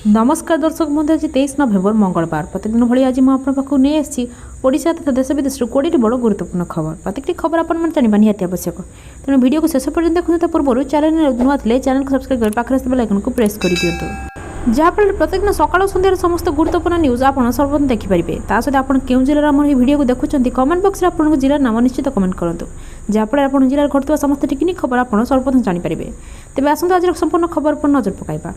नमस्कार दर्शक बंधु आज 23 नवेम्बर मंगलवार प्रतिदिन भाई आज मुझे पाखक नहीं आसी ओडिशा तथा देश विदेश 20 बड़ गुरुत्वपूर्ण खबर प्रत्येक खबर आप जाना निहाती आवश्यक तेणु वीडियो को शेष पर्यटन देखते पूर्व चैनल नुआ थे चैनल को सब्सक्राइब कर पाखे बेल आइकन को प्रेस कर दिंतु जहाँफल प्रत्येक दिन सकाल सन्धार समस्त गुरुत्वपूर्ण न्यूज आप सर्वप्रथम देखिपारे ता सहित आप क्यों जिलार आम वीडियो को देखुं कमेंट बक्स में आपको जिला नाम निश्चित कमेंट करूँ जहाँफल आप जिले घटुवा समस्त टिकनिक खबर आप सर्वप्रथम जानीपारे तेज आसतु आज संपूर्ण खबर पर नजर पकाइबा।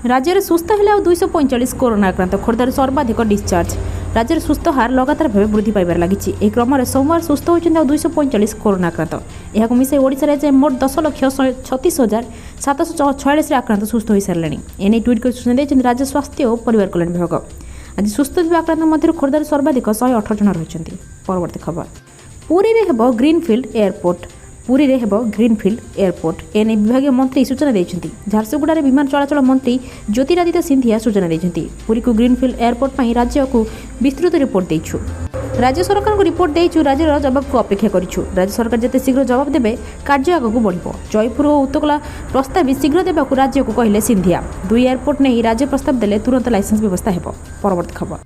राज्य में सुस्थ है 245 कोरोना आक्रांत खोर्धार सर्वाधिक डिस्चार्ज राज्य में सुस्थ हार लगातार भाव वृद्धि पाइबार लगी एक क्रम सोमवार सुस्थ होती 245 कोरोना आक्रांत यह मिसाई ओडिशा में मोट 10,36,746 आक्रांत सुस्थ हो सारे एने ट्विट कर सूचना देते राज्य स्वास्थ्य और परिवार कल्याण विभाग आज सुस्थ आक्रांत मध्य खोर्धार सर्वाधिक 118 जन रही। परवर्ती खबर पुरी में हेब ग्रीनफिल्ड एयरपोर्ट पुरी में हेब ग्रीनफिल्ड एयरपोर्ट एने विभाग मंत्री सूचना देते झारसुगुड़ा विमान चलाचल मंत्री ज्योतिरादित्य सिंधिया सूचना देते पुरी को ग्रीनफिल्ड एयरपोर्ट पर राज्य को विस्तृत रिपोर्ट देचु राज्य सरकार को रिपोर्ट देचु राज्यर जवाब को अपेक्षा करिछु राज्य सरकार जिते शीघ्र जवाब देबे कार्य आगक बढ़िबो जयपुर और उत्तकला प्रस्ताव शीघ्र देबाकू राज्य को कहले सिंधिया दुई एयरपोर्ट नहीं राज्य प्रस्ताव देले तुरंत लाइसेंस व्यवस्था हेबो। परवर्ती खबर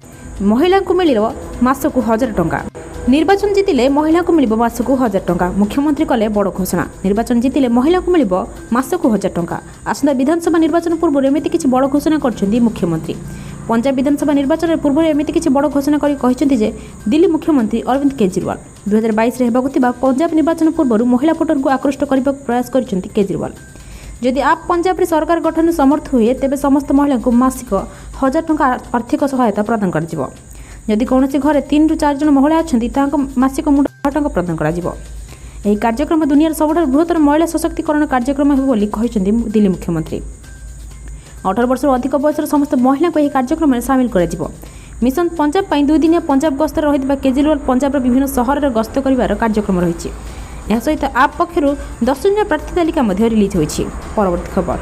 महिला को मिलिबो मासकू 1000 टंका निर्वाचन जीतिले महिला को मिलिबो मासकू 1000 टंका मुख्यमंत्री कले बड़ घोषणा निर्वाचन जीतिले महिला को मिलिबो मासकू 1000 टंका आसंता विधानसभा निर्वाचन पूर्व एमिति किछि बड़ घोषणा करछन्ती मुख्यमंत्री पंजाब विधानसभा निर्वाचन पूर्व एमिति किछि बड़ घोषणा करि कहिसेंती जे दिल्ली मुख्यमंत्री अरविंद केजरीवाल 2022 रे हेबाकू थिबा पंजाब निर्वाचन पूर्व महिला भोटर को आकृष्ट करबा प्रयास करछन्ती केजरीवाल जदि आप पंजाब रे सरकार गठन समर्थ हुए तेबे समस्त महिला को मासिक 1000 टंका आर्थिक सहायता प्रदान कर जदि कौन घरे 3 ରୁ 4 जन महिला अच्छा मासिक मुंड 100 टंका प्रदान कर कार्यक्रम दुनिया सबुठ बृहत्तर महिला सशक्तिकरण कार्यक्रम हो दिल्ली मुख्यमंत्री 18 वर्ष अधिक बयसर समस्त महिला को यह कार्यक्रम में सामिल कर मिशन पंजाब पर 2 दिनिया पंजाब गस्त रही केजरीवाल पंजाब विभिन्न सहर में गस्त कर कार्यक्रम रही यह सहित आप पक्षर 10 जन प्रार्थी तालिका रिलीज होती। परवर्ती खबर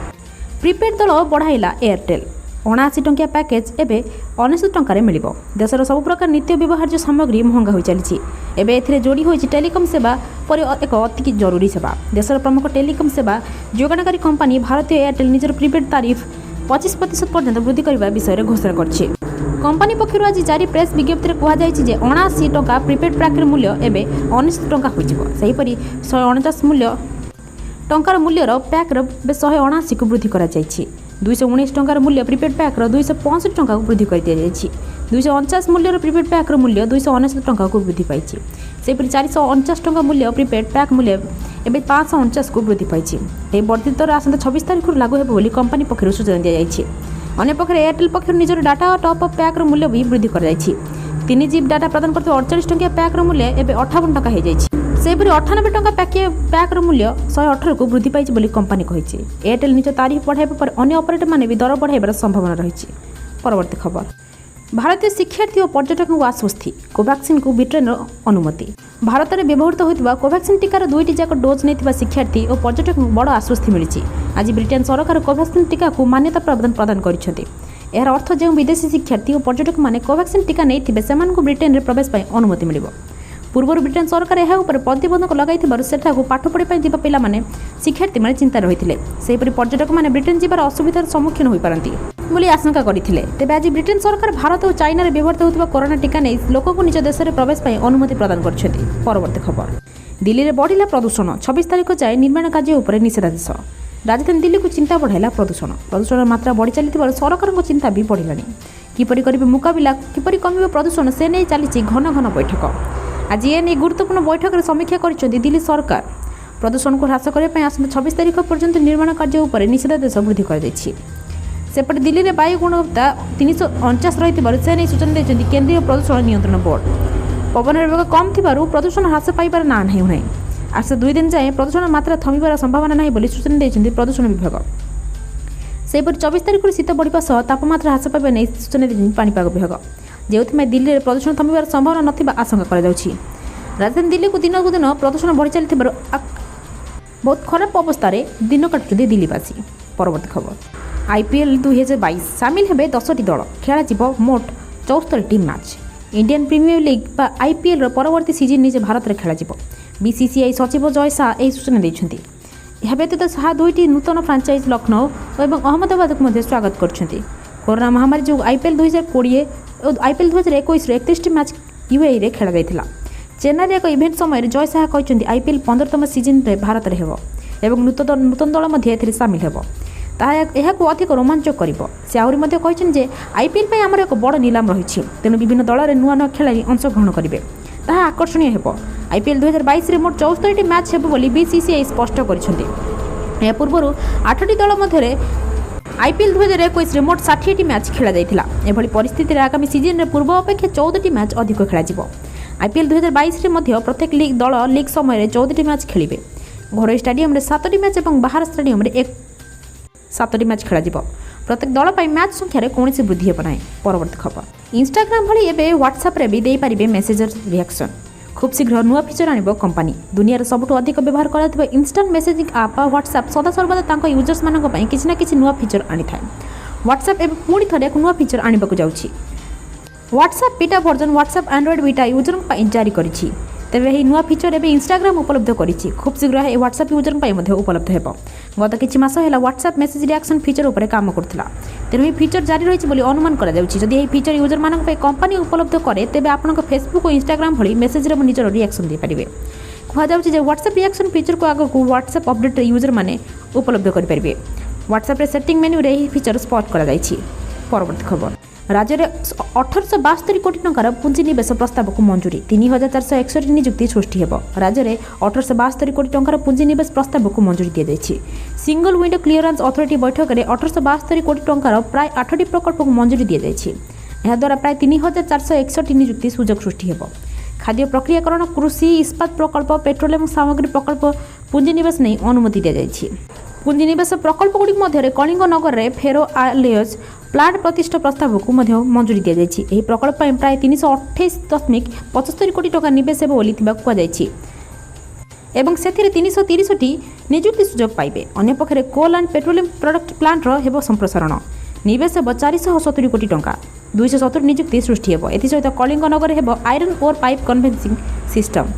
प्रिपेड दल बढ़ाइला एयरटेल 79 टंकिया पैकेज एवं 19 टंकार मिल देशर सब प्रकार नित्य व्यवहार्य सामग्री महंगा हो चली एवं जोड़ी होती टेलीकम सेवा पर एक अति जरूरी सेवा देशर प्रमुख टेलीकम सेवा जोगाणकारी कंपनी भारतीय एयरटेल निजर प्रिपेड तारीफ 25% पर्यंत वृद्धि करने विषय घोषणा कर कंपनी पक्षर आज जारी प्रेस विज्ञप्ति में कहुई 79 टंका प्रिपेड पैक्र मूल्य एवं 19 टंका होपरी 149 मूल्य टंकार मूल्यर पैक्र 179 को वृद्धि कर 219 टंकार मूल्य प्रिपेड पैक्र 265 टंका को वृद्धि कर दी 249 मूल्यर प्रिपेड पैक्र मूल्य 269 टंका को वृद्धि पाई सेपरी 449 टंका मूल्य प्रिपेड पैक मूल्य एवं 549 को वृद्धि पाई यह वर्धित दर आसंता 26 तारीख लागू होब बोली कंपनी पक्षर सूचना दी जाइए। अन्य पक्षर एयरटेल पक्षर निजर डाटा और टॉप अप पैक्र मूल्य भी वृद्धि कर 3 GB डाटा प्रदान करते 48 टंकिया पैक्र मूल्य एवं 58 टंका हो सेपरी 98 टंका पैक्र मूल्य 118 को वृद्धि पाई बोली कंपनी कही एयरटेल निज तारीफ बढ़ाइबा पर अन्य ऑपरेटर माने भी दर बढ़ाइबार संभावना रही। परवर्ती खबर भारतीय शिक्षार्थी और पर्यटक को आश्वस्ति कोवैक्सीन को ब्रिटेन अनुमति भारत में व्यवहृत होता कोवैक्सीन टीकार 2टी जाक डोज नहीं शिक्षार्थी और पर्यटक को बड़ आश्वस्ति मिली आज ब्रिटेन सरकार कोवैक्सीन टीका को मान्यता प्रदान कर यार अर्थ जो विदेशी शिक्षार्थी और पर्यटक मैंने कोवैक्सीन टीका नहीं से ब्रिटेन में प्रवेश अनुमति मिल पूर्व ब्रिटेन सरकार यह प्रतिबंधक लगाई सेठाक पाठ पढ़ाई पाने शिक्षार्थी मैंने चिंता रही सेपरी पर्यटक मैंने ब्रिटेन जीवार असुविधार सम्मुखीन हो पारती बोली आशंका करते तेज आज ब्रिटेन सरकार भारत और चाइना में व्यवहृत होता कोरोना टीका नहीं लोक को निज देश में प्रवेश अनुमति प्रदान कर। परवर्ती खबर दिल्ली में बढ़िला प्रदूषण 26 तारीख जाए निर्माण कार्य उपर निषेधादेश राजधानी दिल्ली को चिंता बढ़ाला प्रदूषण मात्रा बढ़ी चली सरकार चिंता भी बढ़ला किपरि करेंगे मुकाबला किपरि कम प्रदूषण से नहीं चली घन घन बैठक आज ये नहीं गुरुत्वपूर्ण बैठक में समीक्षा कर दिल्ली सरकार प्रदूषण को ह्रास करने आसंता 26 तारीख पर्यंत निर्माण कार्य उपर निषेधादेश वृद्धि कर सेपटे दिल्ली में वायु गुणवत्ता 349 रही से नहीं सूचना देते केंद्रीय प्रदूषण नियंत्रण बोर्ड पवन वेग कम थी प्रदूषण ह्रास पाइबार ना नहीं आज 2 दिन जाए प्रदूषण मात्रा थमिबार संभावना नहीं बोली सूचना देते प्रदूषण विभाग सेपरि 24 तारीख शीत बढ़ा सह तापमात्रा ह्रास पाइबा नहीं सूचना देते पाणीपाग विभाग जो दिल्ली में प्रदूषण थमिबार संभावना नथिबा आशंका करा जाउछि। राजधानी दिल्ली को दिनकू दिन प्रदूषण बढ़ी चली बहुत खराब अवस्था दिन काटुଛନ୍ତି दिल्लीवासी। परवर्ती खबर आईपीएल 2022 सामिल हेबे 10टी दल खेला मोट 74टी मैच इंडियन प्रीमियर लीग बा आईपीएल परवर्ती सीजन निजे भारत में खेल बीसीसीआई सचिव जय शाह यह सूचना देते यह व्यतीत शाह 2टी नूतन फ्रांचाइज लखनऊ और अहमदाबाद को स्वागत कर कोरोना महामारी जो आईपीएल 2020 और आईपीएल 2021 31 मैच यूएई रे खेला जाइथिला। चेन्नई एक इवेंट समय जय शाह कहते आईपीएल 15तम सीजन रे भारत में हो एवं नूतन दल मध्य सामिल हो ताहा अधिक रोमांचक कर से आहरी कहते आईपीएल आमर एक बड़ निलाम रही तेणु विभिन्न दल में नुआ नुआ खेलाड़ी अंशग्रहण करेंगे ताहा आकर्षणीय हो। आईपीएल 2022 में मोट 74 मैच हो बोली बीसीसीआई स्पष्ट कर पूर्व 8टी दल मध्य आईपीएल 2021 मोट 60टी मैच खेला जाइथिला। एभली परिस्थिति रे आगामी सीजन रे पूर्व अपेक्षा 14टी मैच अधिक खेला जिवो। आईपीएल 2022 रे मध्य प्रत्येक दल लीग समय 14टी मैच खेलिबे। घरोई स्टेडियम रे 7टी मैच और बाहर स्टेडियम रे 7टी मैच खेला जिवो। प्रत्येक दल पाई मैच संख्या रे कोनोसी वृद्धि हेब नाही। परवर्ती खबर इंस्टाग्राम भली एबे व्हाट्सएप रे भी देई परिबे मैसेजर रिएक्शन। खूब शीघ्र नुआ फीचर आनिबो कंपनी। दुनिया रे सबठु अधिक व्यवहार कराथिबा इंस्टांट मेसेजिंग आप व्हाट्सएप सदा सर्वदा तांको यूजर्स मानक पई किछि ना किछि नुआ फीचर आनी थाए। व्हाट्सएप एबे पुणी थरे एक नुआ फीचर आनिबाकु जाउछि। WhatsApp beta version WhatsApp Android beta user पई जारी करिछि। तेबे एही नुआ फीचर एबे इंस्टाग्राम उपलब्ध करिछि। खूब शीघ्र ए व्हाट्सएप यूजर पई मध्ये उपलब्ध हेबो। गत किछि मास हैला व्हाट्सएप मेसेज रिएक्शन फीचर उपरे काम करथिला। तेणु ए फीचर जारी रहिछि बोली अनुमान करा जाउछि। जदि एही फीचर यूजर मानक पई कंपनी उपलब्ध करे तेबे आपनक फेसबुक और इंस्टाग्राम भली मेसेज रे निजर रिएक्शन दे परिबे। कहा जाउछि जे व्हाट्सएप रिएक्शन फीचर को आगो व्हाट्सएप अपडेट यूजर माने उपलब्ध करि परिबे। व्हाट्सएप रे सेटिंग मेन्यू रे एही फीचर स्पॉट करा जाइछि। परवर्ती खबर राज्य में 1872 कोटी टंकार पुंजीनिवेश प्रस्ताव को मंजूरी 3461 नियुक्ति सृष्टि हेब। राज्य में 1872 कोटी टंकार पुंजीनिवेश प्रस्ताव को मंजूरी दी जाइछि। सिंगल विंडो क्लियरेंस अथॉरिटी बैठक में 1872 कोटी टंकार प्राय 8टी प्रकल्प को मंजूरी दी जाइछि। एहा द्वारा प्राय 3461 नियुक्ति सुजोग सृष्टि हेब। खाद्य प्रक्रियाकरण कृषि इस्पात प्रकल्प पेट्रोलियम सामग्री प्रकल्प पुंजीनिवेश नहीं अनुमति दी जाइछि। पुंजीनिवेश प्रकल्पगुड़िक मध्य कलिंग नगर में फेरो आलियज प्लांट प्रतिष्ठा प्रस्ताव को मंजूरी दी जाइछि। एही प्रकल्प प्राय 328.75 कोटी टका निवेश हेब बोली कहुଯାଇଛି एवं से 330टी नियुक्ति सुजोग पाइबे। अन्य पक्षरे कोल एंड पेट्रोलियम प्रोडक्ट प्लांट हेब संप्रसारण निवेश हेब 470 कोटी टंका 270 नियुक्ति सृष्टि हेब। एसत कलिंग नगर हेब iron ore pipe conveying system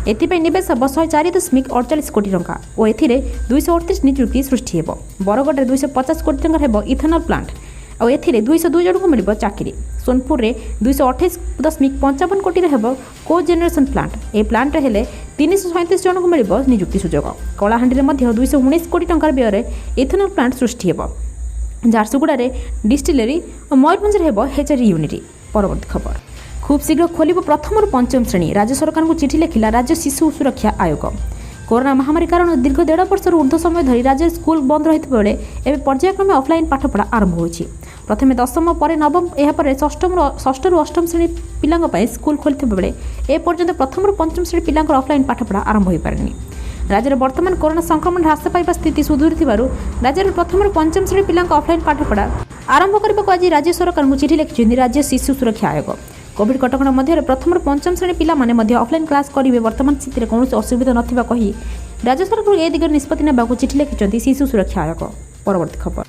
एथिपाई निवेश हेब 104.48 कोटी टंका और एथिरे 238 नियुक्ति सृष्टि हेब। बरगढ़ में 250 कोटी टंका हेब इथेनॉल प्लांट और एथिरे 202 जन को मिलिबो चाकरी। सोनपुर में 228.55 कोटी हेब को जेनरेशन प्लांट ए प्लांट हेले 337 जन को मिलिबो नियुक्ति सुजोग। कलाहांडी में 219 कोटी टंकार व्यय इथेनॉल प्लांट सृष्टि हेब। झारसुगुड़ा डिस्टिलरी और मयूरभंज हेब हेचरी यूनिट। परवर्ती खबर खूब शीघ्र खोल प्रथम और पंचम श्रेणी राज्य सरकार को चिठी लिखिला राज्य शिशु सुरक्षा आयोग। कोरोना महामारी कारण दीर्घ 1.5 वर्ष ऊर्ध्व समय धरी राज्य स्कूल बंद रही बेले एवं पर्यायक्रमे ऑफलाइन पाठपढ़ा आरंभ होइछि। प्रथमे दशम पर नवम यापर षष्ठ रु अष्टम श्रेणी पिलांक पई स्कूल खोलिथिबा बेले ए पर्यंत प्रथम रु पंचम श्रेणी पिलांक ऑफलाइन पाठपढ़ा आरंभ होई पारेनी। राज्य में वर्तमान कोरोना संक्रमण ह्रास पाइबा स्थिति सुधुरी राज्य में प्रथम रु पंचम श्रेणी पिलांक ऑफलाइन पाठपढ़ा आरंभ करने को आज राज्य सरकार को चिठी लिखिଛନ୍ତି राज्य शिशु सुरक्षा आयोग। कोविड कटकणा मध्य प्रथम रु पंचम श्रेणी पिला माने ऑफलाइन क्लास करेंगे। वर्तमान स्थिति में कौन असुविधा नथिबा कही राज्य सरकार ए दिगरे निष्पत्ति नेबाकू चिठी लिखिଛନ୍ତି शिशु सुरक्षा आयोग। परवर्ती खबर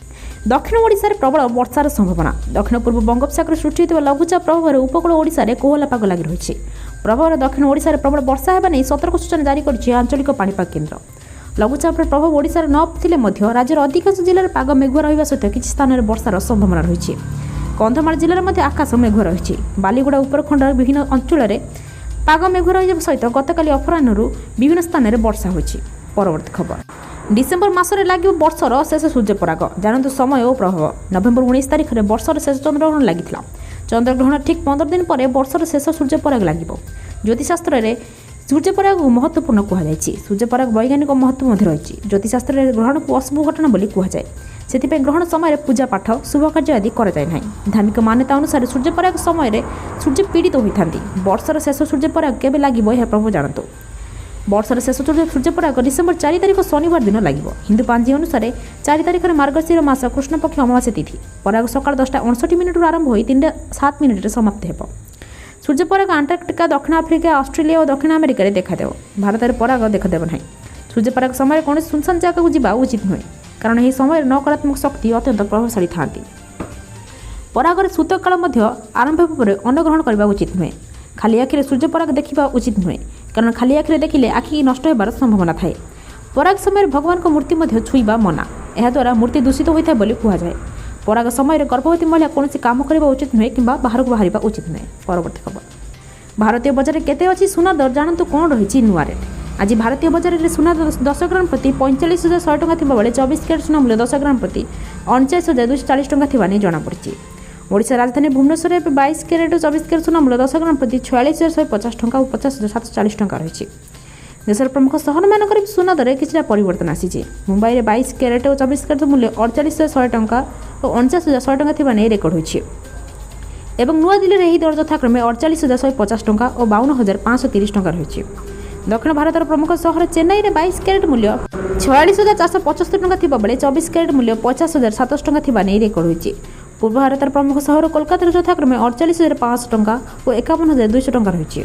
दक्षिण ओडिशा रे प्रबल वर्षार संभावना। दक्षिण पूर्व बंगोपसागर सृष्टि होता लघुचाप प्रभाव उपकूल ओडिशा रे कोहला पाग लगी रही प्रभाव दक्षिण ओडिशा रे प्रबल वर्षा हेबा नै सतर्क सूचना जारी करिछि आंचलिक पाणीपाग केन्द्र। लघुचाप प्रभाव ओडिशा रे नथिले मध्य राज्यर अधिकांश जिल्ला रे पाग मेघुआ रहिबा सहित किछि स्थान रे वर्षार संभावना रही। कंधमाल जिल्ला मध्ये आकाश मेघुआ रही। बालीगुड़ा उपरखंडर विभिन्न अंचल रे पाग मेघुआ रहिबा सहित गतकाली अपराह्नरू विभिन्न स्थान रे वर्षा होइछि। परवर्ती खबर डिसेम्बर मासरे लागिब वर्षर शेष सूर्यपराग जानतु समय और प्रभाव। नवेम्बर 19 तारिख में वर्षर शेष चंद्रग्रहण लगिथिला। चंद्रग्रहण ठीक 15 दिन पर वर्षर शेष सूर्यपराग लागिब। ज्योतिषशास्त्र में सूर्यपराग महत्वपूर्ण कहुଯାଇଛି। सूर्यपराग वैज्ञानिक महत्व रही। ज्योतिषशास्त्र में ग्रहण को अशुभ घटना बोली कहुए से ग्रहण समय पूजा पाठ शुभ कार्य आदि कराए ना। धार्मिक मान्यता अनुसार सूर्यपराग समय सूर्य पीड़ित होता। वर्षर शेष सूर्यपराग केबे लागिब यह प्रभु जानतु। वर्षर शेष सूर्यपराग डिसेम्बर 4 तारिख शनिवार दिन लगे। हिंदू पांजी अनुसार 4 तारिख में मार्गशीर मास कृष्णपक्ष अमावास्या तिथि। पराग सकाल 10:59 आरंभ हो 3:07 समाप्त हो। सूर्यपराग अंटार्कटिका दक्षिण आफ्रिका ऑस्ट्रेलिया और दक्षिण अमेरिका देखादेव। भारत में पराग देखादेव ना। सूर्यपराग समय कौन सुनसान जगह को जावा उचित नुहे कारण यह समय नकारात्मक शक्ति अत्यंत प्रभावशाली था। परागर सूतक काल आरंभ पर अन्न ग्रहण करने उचित नुहे। खाली आखिरे सूर्यपराग देखा उचित नुहे कारण खाली आखिरे देखिले आखि नष्ट होबार संभावना थाए। पराग समय भगवान को मूर्ति छुईबा मना। यह द्वारा मूर्ति दूषित होता है कहुए। पराग समय गर्भवती महिला कौन काम करने उचित नुहे कि बाहर को बाहर उचित नुहे। परवर्ती खबर भारतीय बजार केते अच्छी सुना दर जानतु कौन रही नुआ रेट। आज भारतीय बजार में सुना 10 ग्राम प्रति 45,100 टଙ୍କା थिबा बेले 24 कैरेट सुना मूल्य 10 ग्राम प्रति 49,240 टଙ୍କା थिबा नै जଣା पड़िछि। ओडिशा राजधानी भुवनेश्वर में 22 कैरेट और 24 कैरेट सुना मूल्य 10 ग्राम प्रति 46,150 टଙ୍କା और 50,740 टଙ୍କା रही। देशर प्रमुख सहर मानक सुना दर किसी परिवर्तन आसी। मुंबई में 22 कैरेट और 24 कैरेट मूल्य 48,100 टଙ୍କା और 49,100 टଙ୍କା थिबा नै रेकर्ड होइछि एवं नुआदिल्ली में यही दर यथाक्रमे 48,150 टଙ୍କା और 52,530 टଙ୍କା रही। दक्षिण भारतर प्रमुख सहर चेन्नई में 22 कैरेट मूल्य 46,475 टଙ୍କା थिबा बेले 24 कैरेट मूल्य 50,700 टଙ୍କା थिबा नै रेकर्ड होइछि। पूर्व भारतर प्रमुख सहर कोलकाता यथाक्रमे 48,500 टଙ୍କା और 51,200 टଙ୍କା रही।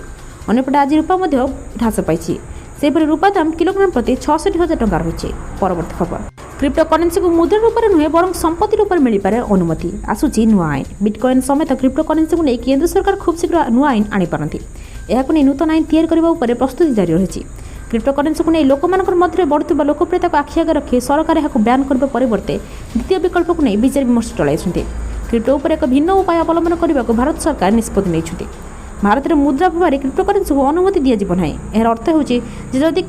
अन्यपटे आज रूपा ह्रास पाई। सेपरि रूपा दाम किलोग्राम प्रति 66,000 टଙ୍କା रही। परवर्ती खबर क्रिप्टो करेन्सी को मुद्रा रूप में नुहे बर संपत्ति रूप में मिल पारे अनुमति आसूची नुआ आईन। बिटकॉइन समेत क्रिप्टो करेन्सी को नहीं केंद्र सरकार खूब शीघ्र नुआ आईन आनीपारती। यह नूतन आईन तैयारी करने प्रस्तुति जारी रही। क्रिप्टो करेन्सी को नहीं लोक मध्य बढ़ुवा लोकप्रियता को आखि आगे रखी सरकार यह बैन करने परिवर्ते द्वितीय विकल्प को नहीं विचार विमर्श चलाई। क्रिप्टो उपर एक भिन्न उपाय अवलंबन करने को भारत सरकार निष्पत्ति नहीं। भारत में मुद्रा भाव क्रिप्टो करेन्सी को अनुमति दिज्व ना। यार अर्थ होदी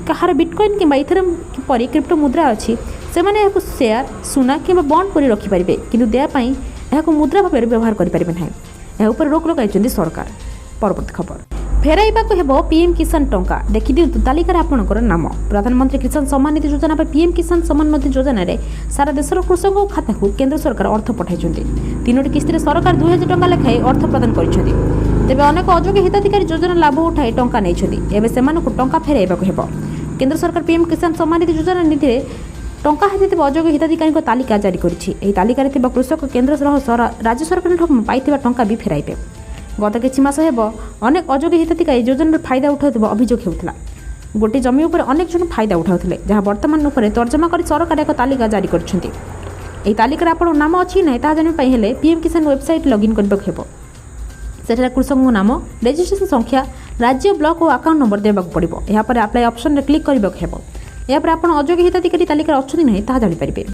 कहार बिटकॉइन कि इथेरियम परी क्रिप्टो मुद्रा अच्छी से मैंने शेयर सुना कि बंड कर रखिपारे कि देवाई यह मुद्रा भाव व्यवहार करें ना। यह रोक लगाई सरकार। परवर्ती खबर फेराइबा को हेबो पीएम किसान टंका देखि दियंतु तालिकार आपणकर नाम। प्रधानमंत्री किसान सम्मान निधि योजना पर पीएम किसान सम्मान निधि योजना रे सारा देशर कृषक खाता को केंद्र सरकार अर्थ पठाइछन्ति। 3टी किस्ती सरकार 2,000 टଙ୍କା लेखाई अर्थ प्रदान करिछन्ति। तेबे अनेक अयोग्य हिताधिकारी योजना लाभ उठाई टंका नैछन्ति। एबे सेमानकु टंका फेराइबा को हेबो। केंद्र सरकार पीएम किसान सम्मान निधि योजना निधि रे टंका हाथीथिबा अयोग्य हिताधिकारी तालिका जारी करिछि। एही तालिका रे थिबा कृषक केंद्र सह राज्य सरकार पाइथिबा टंका भी फेराइबे। गत किछि मास हेबो अनेक अयोग्य हिताधिकारी योजना फायदा उठाउथिबा अभियोग हेउथला। गोटे जमी उपर अनेक जन फायदा उठाउथिले जहाँ वर्तमान उपर तर्जमा कर सरकार एक तालिका जारी करछन्ति। एही तालिका आपन नाम अछि नै ता जानि पई हेले पीएम किसान वेबसाइट लॉगिन करबाक हेबो। सेठा कृषक नाम रजिस्ट्रेशन संख्या राज्य ब्लॉक और अकाउंट नंबर देबाक पड़िबो। या पर अप्लाई ऑप्शन रे क्लिक करबाक हेबो। या पर आपन अयोग्य हिताधिकारी तालिका अछि नै ता जानि परिबे।